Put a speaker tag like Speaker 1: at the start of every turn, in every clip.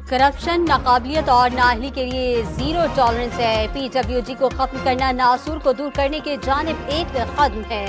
Speaker 1: Corruption, ناقابلیت اور نااہلی کے لیے زیرو ٹالرنس ہے۔ PWG کو ختم کرنا ناسور کو دور کرنے کے جانب ایک قدم ہے۔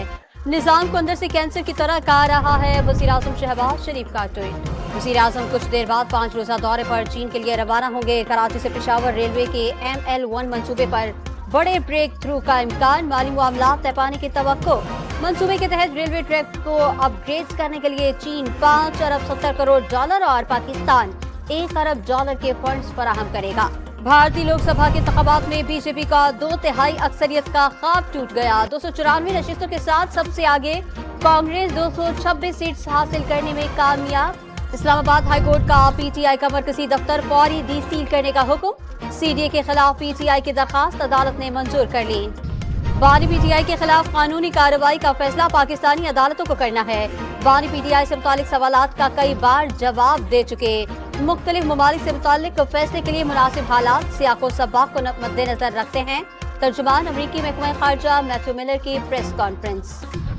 Speaker 1: نظام کو اندر سے کینسر کی طرح کھا رہا ہے، وزیراعظم شہباز شریف کا ٹویٹ۔ وزیراعظم کچھ دیر بعد 5 روزہ دورے پر چین کے لیے روانہ ہوں گے۔ کراچی سے پشاور ریلوے کے ML1 منصوبے پر بڑے بریک تھرو کا امکان، مالی معاملات طے پانے کی توقع۔ منصوبے کے تحت ریلوے ٹریک کو اپ گریڈ کرنے کے لیے چین 5 ارب 70 کروڑ ڈالر اور پاکستان 1 ارب ڈالر کے فنڈز فراہم کرے گا۔ بھارتی لوک سبھا کے انتخابات میں بی جے پی کا 2/3 اکثریت کا خواب ٹوٹ گیا۔ 294 نشستوں کے ساتھ سب سے آگے کانگریس 226 سیٹس حاصل کرنے میں کامیاب۔ اسلام آباد ہائی کورٹ کا PTI کا مرکزی دفتر فوری ڈی سیل کرنے کا حکم۔ CDA کے خلاف PTI کی درخواست عدالت نے منظور کر لی۔ بانی PTI کے خلاف قانونی کارروائی کا فیصلہ پاکستانی عدالتوں کو کرنا ہے۔ بانی PTI سے متعلق سوالات کا کئی بار جواب دے چکے۔ مختلف ممالک سے متعلق فیصلے کے لیے مناسب حالات سیاق و سباق کو مد نظر رکھتے ہیں۔ ترجمان امریکی محکمہ خارجہ میتھیو ملر کی پریس کانفرنس۔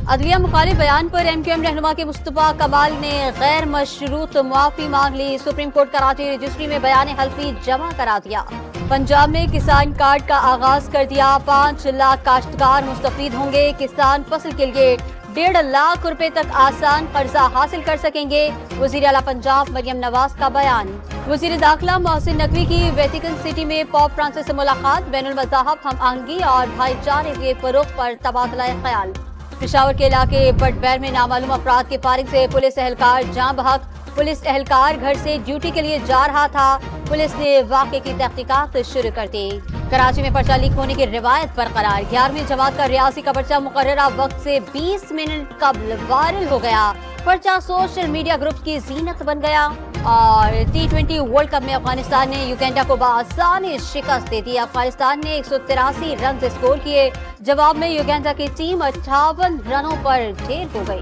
Speaker 1: عدلیہ مخالف بیان پر MQM رہنما کے مصطفیٰ کمال نے غیر مشروط معافی مانگ لی۔ سپریم کورٹ کراچی رجسٹری میں بیان حلفی جمع کرا دیا۔ پنجاب میں کسان کارڈ کا آغاز کر دیا۔ 5 لاکھ کاشتکار مستفید ہوں گے۔ کسان فصل کے لیے 1.5 لاکھ روپے تک آسان قرضہ حاصل کر سکیں گے۔ وزیر اعلیٰ پنجاب مریم نواز کا بیان۔ وزیر داخلہ محسن نقوی کی ویٹیکن سٹی میں پوپ فرانسس سے ملاقات۔ بین المذاہب ہم آہنگی اور بھائی چارے کے فروغ پر تبادلہ خیال۔ پشاور کے علاقے بٹ بیر میں نامعلوم افراد کے فائرنگ سے پولیس اہلکار جاں بحق۔ پولیس اہلکار گھر سے ڈیوٹی کے لیے جا رہا تھا۔ پولیس نے واقعے کی تحقیقات شروع کر دی۔ کراچی میں پرچہ لیک ہونے کی روایت برقرار۔ 11ویں جماعت کا ریاضی کا پرچہ مقررہ وقت سے 20 منٹ قبل وائرل ہو گیا۔ پرچہ سوشل میڈیا گروپ کی زینت بن گیا۔ اور T20 ورلڈ کپ میں افغانستان نے یوگینڈا کو بآسانی شکست دے دی۔ افغانستان نے 183 رنز اسکور کیے۔ جواب میں یوگینڈا کی ٹیم 58 رنوں پر ڈھیر ہو گئی۔